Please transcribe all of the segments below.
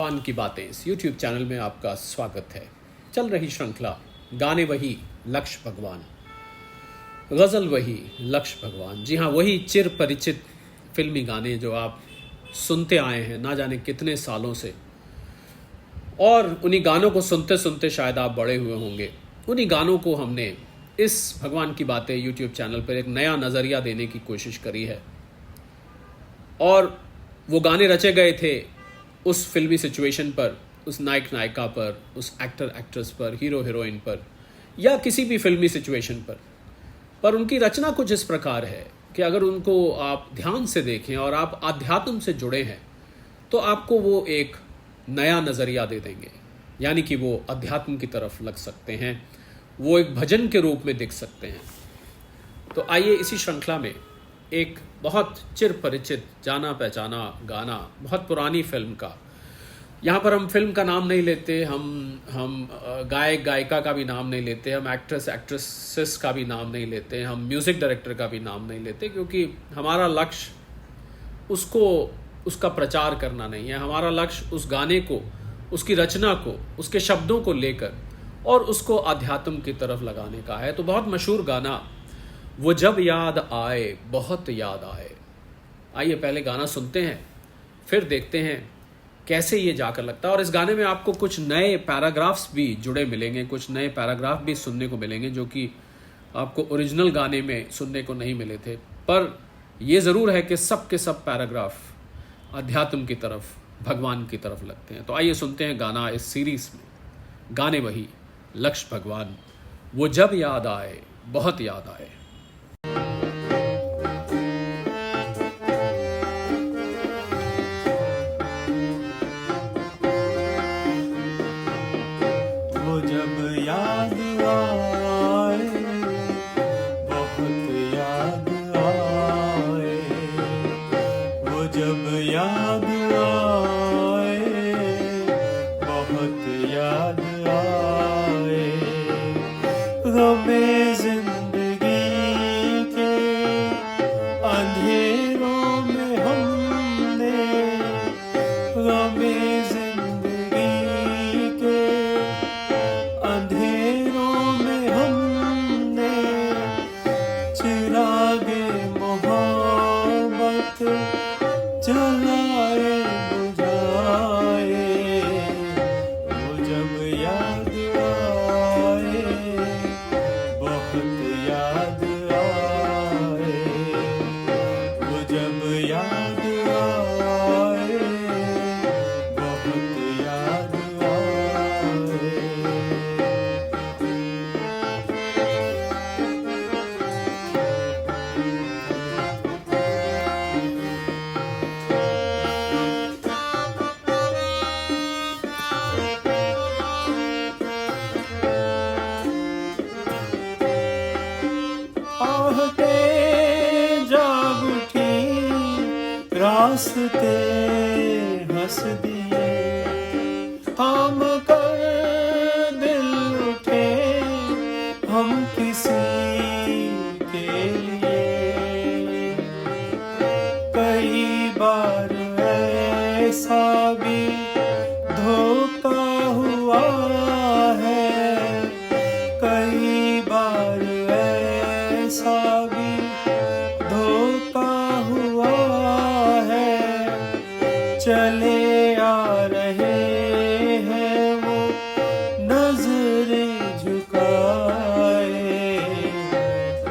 भगवान की बातें इस YouTube चैनल में आपका स्वागत है। चल रही श्रृंखला गाने वही लक्ष्य भगवान, गज़ल वही लक्ष्य भगवान। जी हाँ, वही चिर परिचित फिल्मी गाने जो आप सुनते आए हैं ना जाने कितने सालों से, और उन्हीं गानों को सुनते सुनते शायद आप बड़े हुए होंगे। उन्हीं गानों को हमने इस भगवान की बातें YouTube चैनल पर एक नया नज़रिया देने की कोशिश करी है। और वो गाने रचे गए थे उस फिल्मी सिचुएशन पर, उस नायक नायिका पर, उस एक्टर एक्ट्रेस पर, हीरो हीरोइन पर, या किसी भी फिल्मी सिचुएशन पर उनकी रचना कुछ इस प्रकार है कि अगर उनको आप ध्यान से देखें और आप आध्यात्म से जुड़े हैं तो आपको वो एक नया नज़रिया दे देंगे, यानी कि वो अध्यात्म की तरफ लग सकते हैं, वो एक भजन के रूप में दिख सकते हैं। तो आइए इसी श्रृंखला में एक बहुत चिर परिचित जाना पहचाना गाना, बहुत पुरानी फिल्म का, यहाँ पर हम फिल्म का नाम नहीं लेते, हम गायक गायिका का भी नाम नहीं लेते, हम एक्ट्रेस एक्ट्रेसेस का भी नाम नहीं लेते, हम म्यूज़िक डायरेक्टर का भी नाम नहीं लेते, क्योंकि हमारा लक्ष्य उसका प्रचार करना नहीं है। हमारा लक्ष्य उस गाने को, उसकी रचना को, उसके शब्दों को लेकर और उसको आध्यात्म की तरफ लगाने का है। तो बहुत मशहूर गाना वो जब याद आए बहुत याद आए। आइए पहले गाना सुनते हैं, फिर देखते हैं कैसे ये जाकर लगता है। और इस गाने में आपको कुछ नए पैराग्राफ्स भी जुड़े मिलेंगे, कुछ नए पैराग्राफ भी सुनने को मिलेंगे जो कि आपको ओरिजिनल गाने में सुनने को नहीं मिले थे। पर यह ज़रूर है कि सब के सब पैराग्राफ अध्यात्म की तरफ, भगवान की तरफ लगते हैं। तो आइए सुनते हैं गाना इस सीरीज़ में, गाने वही लक्ष्य भगवान, वो जब याद आए बहुत याद आए। रास्ते हंस दिए थाम कर दिल उठे हम किसी के लिए। कई बार ऐसा भी धोखा हुआ है, कई बार ऐसा भी धोखा हुआ है। चले आ रहे हैं वो नजरें झुकाए,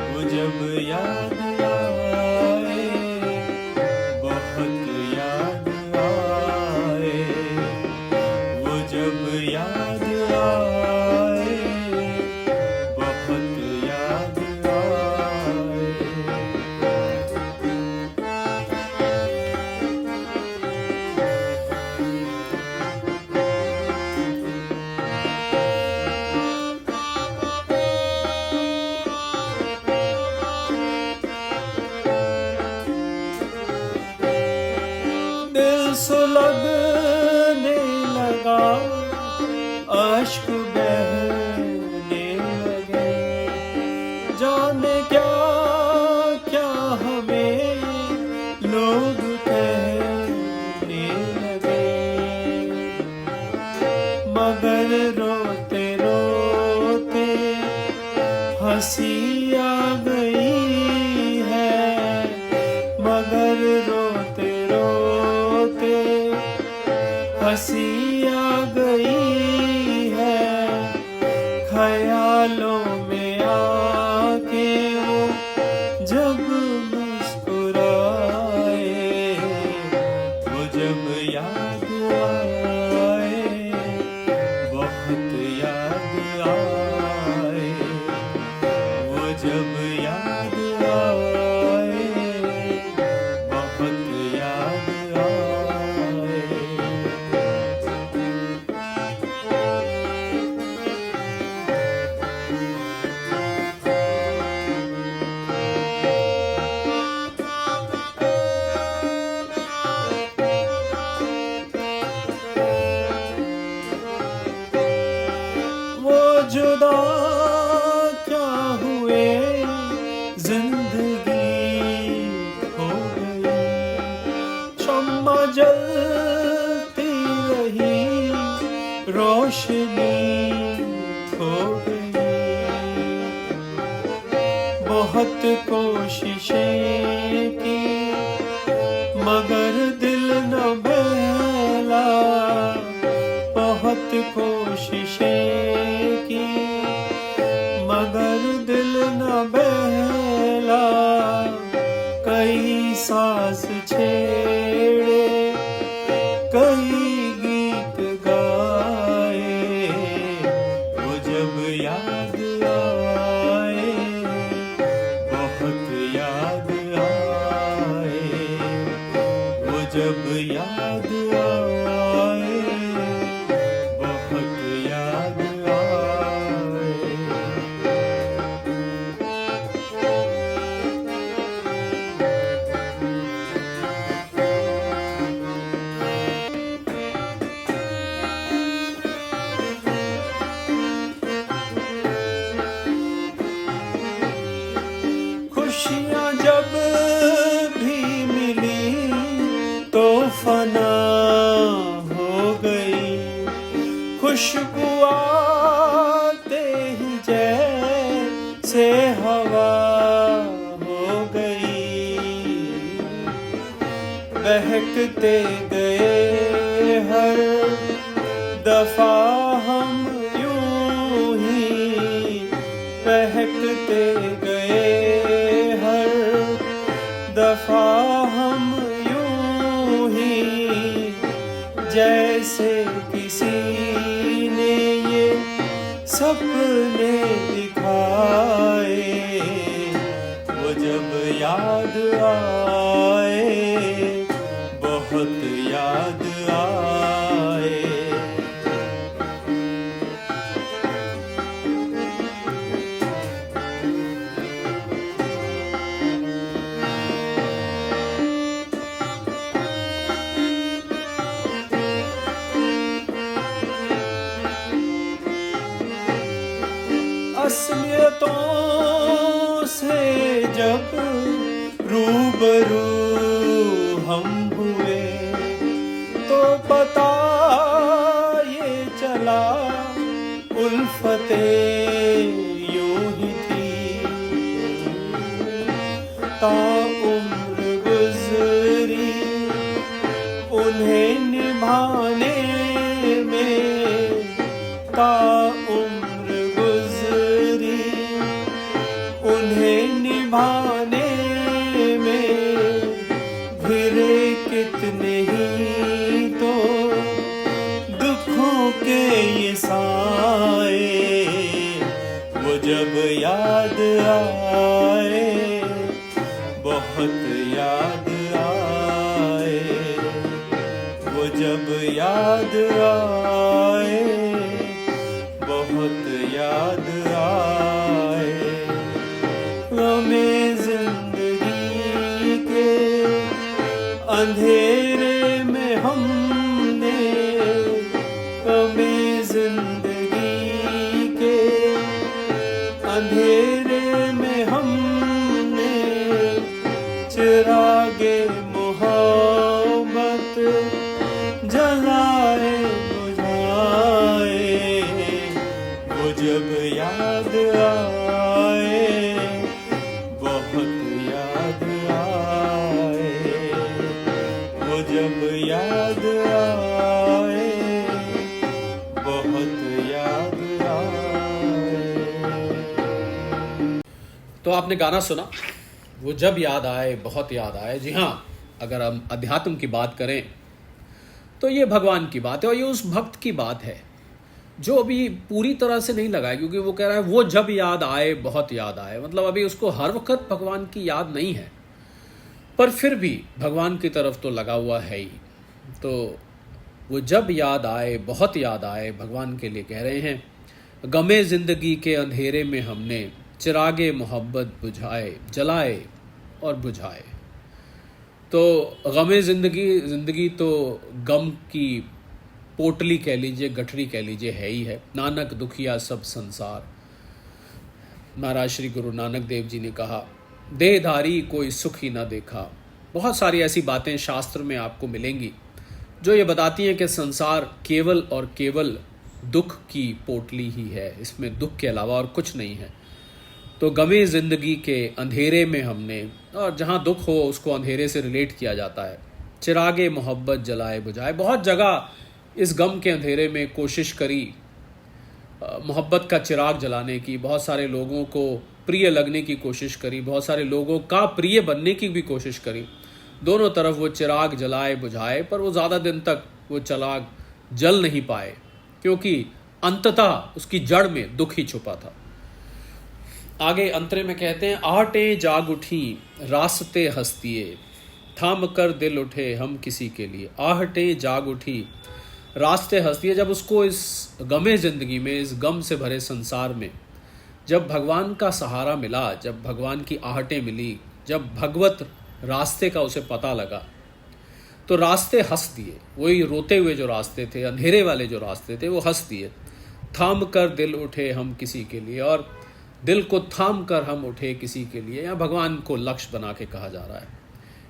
वो जब याद आए बहुत याद आए, वो जब याद मगर रोते रोते हंसी आ गई है, मगर रोते रोते हंसी आ गई है। ख्यालों में आके वो जब मुस्कुराए, वो जब याद आए, बहुत याद आए, वो जब याद आए, बहुत याद आए। वो जुदा क्या हुए, जिंदगी हो गई, शम्मा जलती रही, रोशनी हो गई। बहुत कोशिशें की मगर दिल न बहला, बहुत कोशिशें की मगर दिल न बहला। कई साज छेड़े, कई गीत गाए, वो जब याद आए, बहुत याद आए, वो जब याद आए, बहुत याद आए। खुशियाँ जब भी मिली तो फना हो गई, खुशबू आते ही जैसे हवा हो गई। बहकते गए हर दफा हम यूं ही, बहकते गए हर दफा हम यूं ही। जैसे किसी ने ये सपने दिखाए, वो जब याद आए, बहुत याद आए। असलियतों से जब रूबरू हम हुए तो पता ये चला उल्फतें यूं ही थी। ताउम्र गुजरी उन्हें निभाने में, ताउम्र गुजरी उन्हें निभाने में। घिरे कितने ही तो दुखों के ये साए, वो जब याद आए, बहुत याद आए, वो जब याद आए, बहुत याद आए। हमें जिंदगी के अंधेरे में हमने, हमें जिंदगी के अंधेरे में हमने चिरागे मोहब्बत जलाए बुझाए। तो आपने गाना सुना, वो जब याद आए बहुत याद आए। जी हाँ, अगर हम अध्यात्म की बात करें तो ये भगवान की बात है और ये उस भक्त की बात है जो अभी पूरी तरह से नहीं लगा है, क्योंकि वो कह रहा है वो जब याद आए बहुत याद आए। मतलब अभी उसको हर वक्त भगवान की याद नहीं है, पर फिर भी भगवान की तरफ तो लगा हुआ है ही। तो वो जब याद आए बहुत याद आए भगवान के लिए कह रहे हैं, गमे जिंदगी के अंधेरे में हमने चिरागे मोहब्बत बुझाए, जलाए और बुझाए। तो गमे जिंदगी तो गम की पोटली कह लीजिए, गठरी कह लीजिए, है ही है। नानक दुखिया सब संसार, महाराज श्री गुरु नानक देव जी ने कहा, देहधारी कोई सुख ही ना देखा। बहुत सारी ऐसी बातें शास्त्र में आपको मिलेंगी जो ये बताती हैं कि संसार केवल और केवल दुख की पोटली ही है, इसमें दुख के अलावा और कुछ नहीं है। तो गमे जिंदगी के अंधेरे में हमने, और जहाँ दुख हो उसको अंधेरे से रिलेट किया जाता है, चिरागे मोहब्बत जलाए बुझाए। बहुत जगह इस गम के अंधेरे में कोशिश करी मोहब्बत का चिराग जलाने की, बहुत सारे लोगों को प्रिय लगने की कोशिश करी, बहुत सारे लोगों का प्रिय बनने की भी कोशिश करी। दोनों तरफ वो चिराग जलाए बुझाए, पर वो ज़्यादा दिन तक वो चिराग जल नहीं पाए, क्योंकि अंततः उसकी जड़ में दुख ही छुपा था। आगे अंतरे में कहते हैं, आहटे जाग उठी रास्ते हस्तिये, थाम कर दिल उठे हम किसी के लिए। आहटे जाग उठी रास्ते हस्तिये, जब उसको इस गमे जिंदगी में, इस गम से भरे संसार में जब भगवान का सहारा मिला, जब भगवान की आहटें मिली, जब भगवत रास्ते का उसे पता लगा, तो रास्ते हंस दिए। वही रोते हुए जो रास्ते थे, अंधेरे वाले जो रास्ते थे, वो हंस दिए। थाम कर दिल उठे हम किसी के लिए, और दिल को थाम कर हम उठे किसी के लिए, या भगवान को लक्ष्य बना के कहा जा रहा है।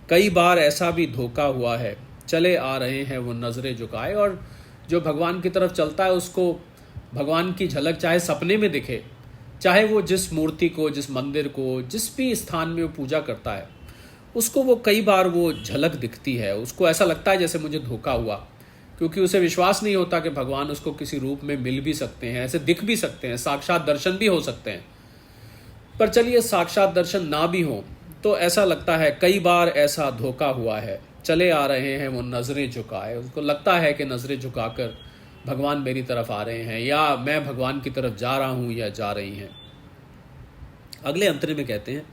कई बार ऐसा भी धोखा हुआ है, चले आ रहे हैं वो नजरें झुकाए। और जो भगवान की तरफ चलता है उसको भगवान की झलक चाहे सपने में दिखे, चाहे वो जिस मूर्ति को, जिस मंदिर को, जिस भी स्थान में वो पूजा करता है, उसको वो कई बार वो झलक दिखती है। उसको ऐसा लगता है जैसे मुझे धोखा हुआ, क्योंकि उसे विश्वास नहीं होता कि भगवान उसको किसी रूप में मिल भी सकते हैं, ऐसे दिख भी सकते हैं, साक्षात दर्शन भी हो सकते हैं। पर चलिए साक्षात दर्शन ना भी हो तो ऐसा लगता है, कई बार ऐसा धोखा हुआ है, चले आ रहे हैं वो नज़रें झुकाए। उसको लगता है कि नज़रें झुकाकर भगवान मेरी तरफ आ रहे हैं, या मैं भगवान की तरफ जा रहा हूँ या जा रही हैं। अगले अंतरे में कहते हैं,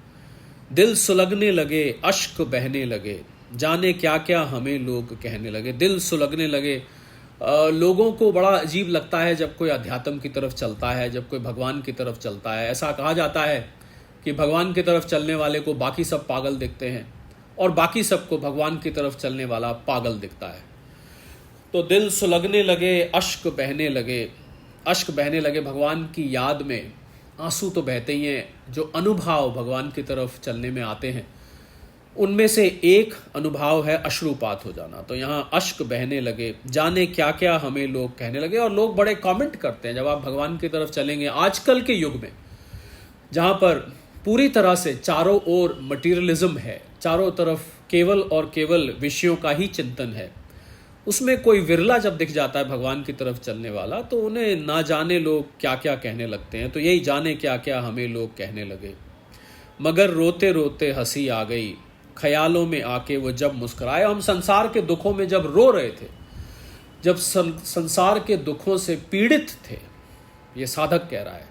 दिल सुलगने लगे अश्क बहने लगे, जाने क्या क्या हमें लोग कहने लगे। दिल सुलगने लगे, लोगों को बड़ा अजीब लगता है जब कोई अध्यात्म की तरफ चलता है, जब कोई भगवान की तरफ चलता है। ऐसा कहा जाता है कि भगवान की तरफ चलने वाले को बाकी सब पागल दिखते हैं, और बाकी सबको भगवान की तरफ चलने वाला पागल दिखता है। तो दिल सुलगने लगे अश्क बहने लगे, अश्क बहने लगे, भगवान की याद में आंसू तो बहते ही हैं। जो अनुभव भगवान की तरफ चलने में आते हैं उनमें से एक अनुभव है अश्रुपात हो जाना। तो यहाँ अश्क बहने लगे, जाने क्या क्या हमें लोग कहने लगे। और लोग बड़े कमेंट करते हैं जब आप भगवान की तरफ चलेंगे। आजकल के युग में जहाँ पर पूरी तरह से चारों ओर मटीरियलिज्म है, चारों तरफ केवल और केवल विषयों का ही चिंतन है, उसमें कोई विरला जब दिख जाता है भगवान की तरफ चलने वाला, तो उन्हें ना जाने लोग क्या क्या कहने लगते हैं। तो यही जाने क्या क्या हमें लोग कहने लगे, मगर रोते रोते हंसी आ गई, ख्यालों में आके वो जब मुस्कुराए। हम संसार के दुखों में जब रो रहे थे, जब संसार के दुखों से पीड़ित थे, ये साधक कह रहा है,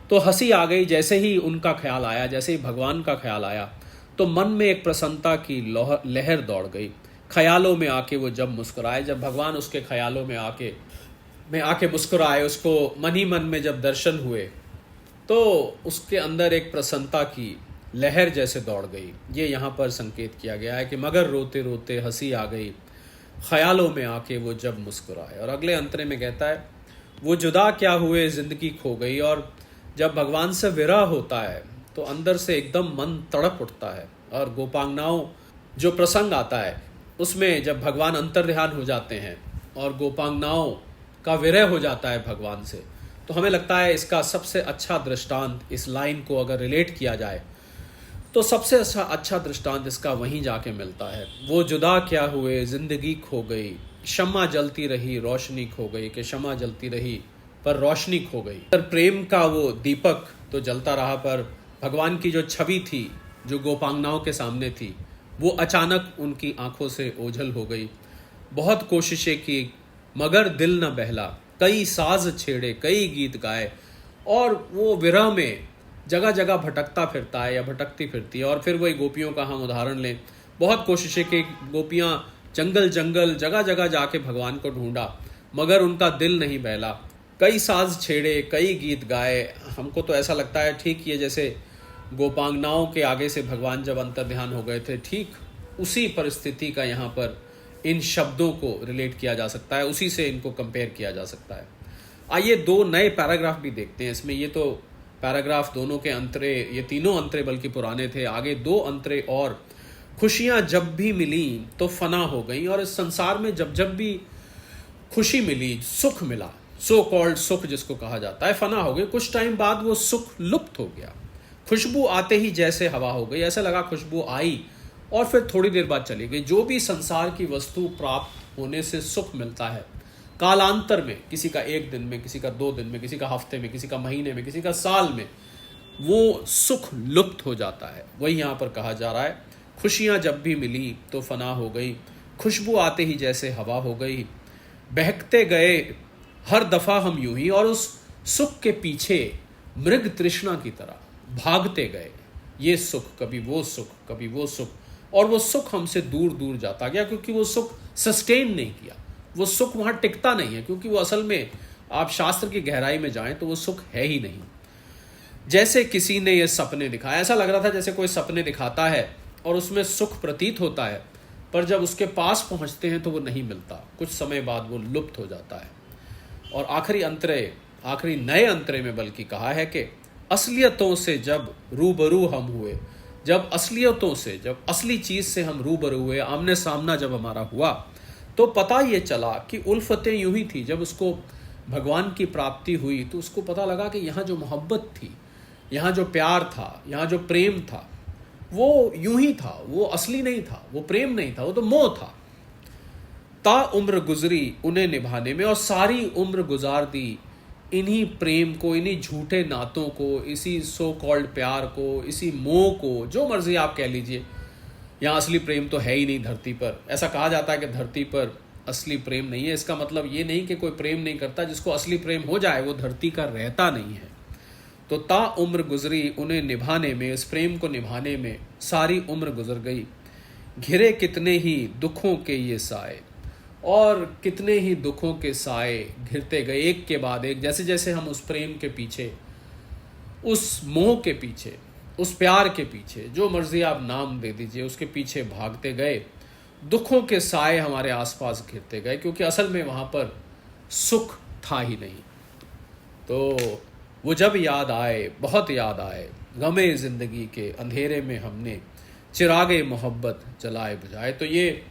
तो हंसी आ गई। जैसे ही उनका ख्याल आया, जैसे ही भगवान का ख्याल आया, तो मन में एक प्रसन्नता की लहर दौड़ गई। ख्यालों में आके वो जब मुस्कुराए, जब भगवान उसके ख्यालों में आके मुस्कुराए, उसको मन ही मन में जब दर्शन हुए, तो उसके अंदर एक प्रसन्नता की लहर जैसे दौड़ गई। ये यहाँ पर संकेत किया गया है कि मगर रोते रोते हंसी आ गई, ख्यालों में आके वो जब मुस्कुराए। और अगले अंतरे में कहता है, वो जुदा क्या हुए जिंदगी खो गई। और जब भगवान से विरह होता है तो अंदर से एकदम मन तड़प उठता है। और गोपांगनाओं जो प्रसंग आता है उसमें जब भगवान अंतर्ध्यान हो जाते हैं और गोपांगनाओं का विरह हो जाता है भगवान से, तो हमें लगता है इसका सबसे अच्छा दृष्टांत, इस लाइन को अगर रिलेट किया जाए तो सबसे अच्छा दृष्टांत इसका वहीं जाके मिलता है। वो जुदा क्या हुए जिंदगी खो गई, शम्मा जलती रही रोशनी खो गई। कि शम्मा जलती रही पर रोशनी खो गई। पर प्रेम का वो दीपक तो जलता रहा, पर भगवान की जो छवि थी, जो गोपांगनाओं के सामने थी, वो अचानक उनकी आंखों से ओझल हो गई। बहुत कोशिशें की मगर दिल न बहला, कई साज छेड़े, कई गीत गाए, और वो विरह में जगह जगह भटकता फिरता है या भटकती फिरती है। और फिर वही गोपियों का हम उदाहरण लें, बहुत कोशिशें की, गोपियाँ जंगल जंगल जगह जगह जाके भगवान को ढूंढा मगर उनका दिल नहीं बहला, कई साज छेड़े, कई गीत गाए। हमको तो ऐसा लगता है ठीक ये जैसे गोपांगनाओं के आगे से भगवान जब अंतर्ध्यान हो गए थे, ठीक उसी परिस्थिति का यहाँ पर इन शब्दों को रिलेट किया जा सकता है, उसी से इनको कंपेयर किया जा सकता है। आइए दो नए पैराग्राफ भी देखते हैं इसमें। ये तो पैराग्राफ दोनों के अंतरे, ये तीनों अंतरे बल्कि पुराने थे, आगे दो अंतरे और। खुशियाँ जब भी मिली तो फना हो गई, और इस संसार में जब जब भी खुशी मिली, सुख मिला, सो कॉल्ड सुख जिसको कहा जाता है, फना हो गई। कुछ टाइम बाद वो सुख लुप्त हो गया। खुशबू आते ही जैसे हवा हो गई, ऐसा लगा खुशबू आई और फिर थोड़ी देर बाद चली गई। जो भी संसार की वस्तु प्राप्त होने से सुख मिलता है, कालांतर में, किसी का 1 दिन में, किसी का 2 दिन में, किसी का हफ्ते में, किसी का महीने में, किसी का साल में, वो सुख लुप्त हो जाता है। वही यहाँ पर कहा जा रहा है, खुशियाँ जब भी मिली तो फना हो गई, खुशबू आते ही जैसे हवा हो गई, बहकते गए हर दफ़ा हम यूं ही, और उस सुख के पीछे मृग तृष्णा की तरह भागते गए। ये सुख, कभी वो सुख, कभी वो सुख, और वो सुख हमसे दूर दूर जाता गया, क्योंकि वो सुख सस्टेन नहीं किया, वो सुख वहाँ टिकता नहीं है, क्योंकि वो असल में आप शास्त्र की गहराई में जाएं तो वो सुख है ही नहीं। जैसे किसी ने ये सपने दिखाया, ऐसा लग रहा था जैसे कोई सपने दिखाता है और उसमें सुख प्रतीत होता है, पर जब उसके पास पहुंचते हैं तो वो नहीं मिलता, कुछ समय बाद वो लुप्त हो जाता है। और आखिरी नए अंतरे में बल्कि कहा है कि असलियतों से जब रूबरू हम हुए, जब असलियतों से, जब असली चीज़ से हम रूबरू हुए, आमने सामना जब हमारा हुआ, तो पता ये चला कि उल्फतें यूं ही थी। जब उसको भगवान की प्राप्ति हुई तो उसको पता लगा कि यहाँ जो मोहब्बत थी, यहाँ जो प्यार था, यहाँ जो प्रेम था, वो यूं ही था, वो असली नहीं था, वो प्रेम नहीं था, वो तो मोह था। ता उम्र गुजरी उन्हें निभाने में, और सारी उम्र गुजार दी इन्हीं प्रेम को, इन्हीं झूठे नातों को, इसी सो कॉल्ड प्यार को, इसी मोह को, जो मर्जी आप कह लीजिए। यहाँ असली प्रेम तो है ही नहीं धरती पर। ऐसा कहा जाता है कि धरती पर असली प्रेम नहीं है, इसका मतलब ये नहीं कि कोई प्रेम नहीं करता, जिसको असली प्रेम हो जाए वो धरती का रहता नहीं है। तो ता उम्र गुजरी उन्हें निभाने में, इस प्रेम को निभाने में सारी उम्र गुजर गई। घिरे कितने ही दुखों के ये साए, और कितने ही दुखों के साए घिरते गए एक के बाद एक। जैसे जैसे हम उस प्रेम के पीछे, उस मोह के पीछे, उस प्यार के पीछे, जो मर्जी आप नाम दे दीजिए, उसके पीछे भागते गए, दुखों के साए हमारे आसपास घिरते गए, क्योंकि असल में वहाँ पर सुख था ही नहीं। तो वो जब याद आए, बहुत याद आए, गमे ज़िंदगी के अंधेरे में हमने चिरागे मोहब्बत जलाए बुझाए। तो ये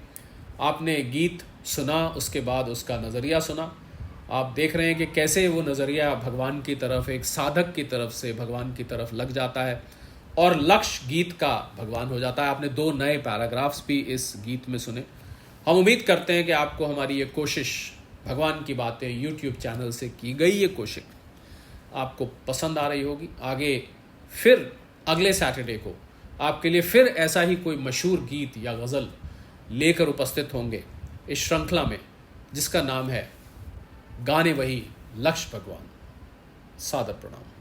आपने गीत सुना, उसके बाद उसका नज़रिया सुना। आप देख रहे हैं कि कैसे वो नज़रिया भगवान की तरफ, एक साधक की तरफ से भगवान की तरफ लग जाता है, और लक्ष्य गीत का भगवान हो जाता है। आपने 2 नए पैराग्राफ्स भी इस गीत में सुने। हम उम्मीद करते हैं कि आपको हमारी ये कोशिश, भगवान की बातें यूट्यूब चैनल से की गई ये कोशिश आपको पसंद आ रही होगी। आगे फिर अगले सैटरडे को आपके लिए फिर ऐसा ही कोई मशहूर गीत या गज़ल लेकर उपस्थित होंगे इस श्रृंखला में, जिसका नाम है गाने वही लक्ष्य भगवान। सादर प्रणाम।